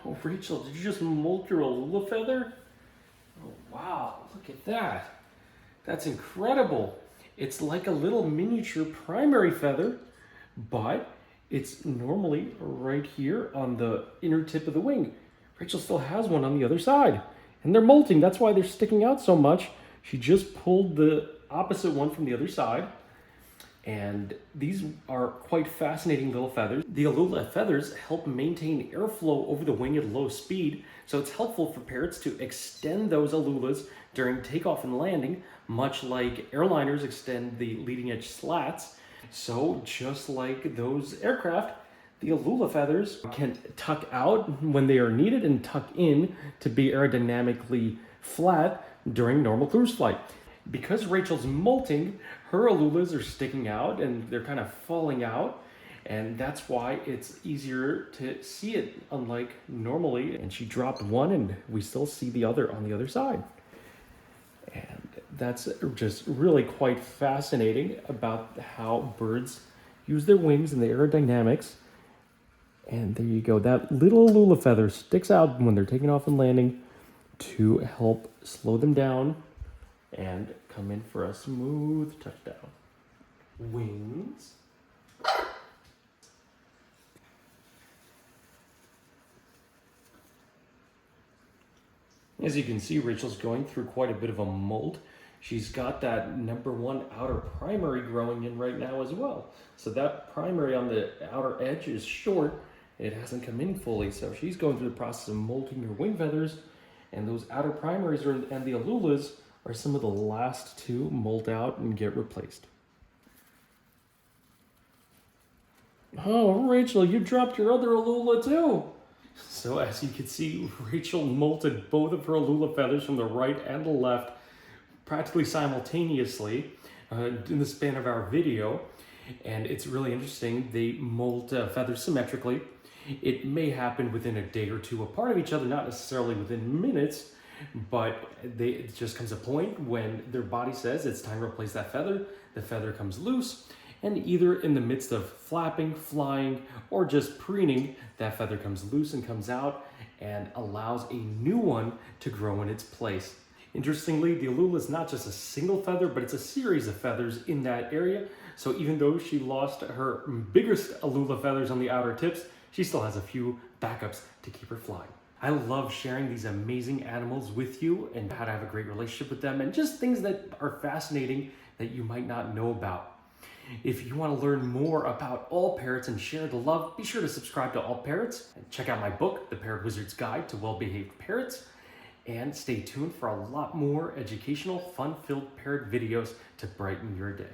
Oh, Rachel, did you just molt your Alula feather? Oh, wow, look at that. That's incredible. It's like a little miniature primary feather, but it's normally right here on the inner tip of the wing. Rachel still has one on the other side. And they're molting, that's why they're sticking out so much. She just pulled the opposite one from the other side. And these are quite fascinating little feathers. The Alula feathers help maintain airflow over the wing at low speed, so it's helpful for parrots to extend those Alulas during takeoff and landing, much like airliners extend the leading edge slats. So just like those aircraft, the Alula feathers can tuck out when they are needed and tuck in to be aerodynamically flat during normal cruise flight. Because Rachel's molting, her Alulas are sticking out and they're kind of falling out, and that's why it's easier to see it, unlike normally. And she dropped one and we still see the other on the other side. And that's just really quite fascinating about how birds use their wings and the aerodynamics. And there you go, that little Alula feather sticks out when they're taking off and landing to help slow them down and come in for a smooth touchdown. Wings. As you can see, Rachel's going through quite a bit of a molt. She's got that #1 outer primary growing in right now as well. So that primary on the outer edge is short. It hasn't come in fully. So she's going through the process of molting her wing feathers, and those outer primaries and the Alulas are some of the last to molt out and get replaced. Oh, Rachel, you dropped your other Alula too. So as you can see, Rachel molted both of her Alula feathers from the right and the left practically simultaneously in the span of our video. And it's really interesting. They molt feathers symmetrically. It may happen within a day or two apart of each other, not necessarily within minutes, but it just comes a point when their body says it's time to replace that feather. The feather comes loose, and either in the midst of flapping, flying, or just preening, that feather comes loose and comes out and allows a new one to grow in its place. Interestingly, the Alula is not just a single feather, but it's a series of feathers in that area. So even though she lost her biggest Alula feathers on the outer tips, she still has a few backups to keep her flying. I love sharing these amazing animals with you and how to have a great relationship with them and just things that are fascinating that you might not know about. If you want to learn more about all parrots and share the love, be sure to subscribe to All Parrots and check out my book, The Parrot Wizard's Guide to Well-Behaved Parrots, and stay tuned for a lot more educational, fun-filled parrot videos to brighten your day.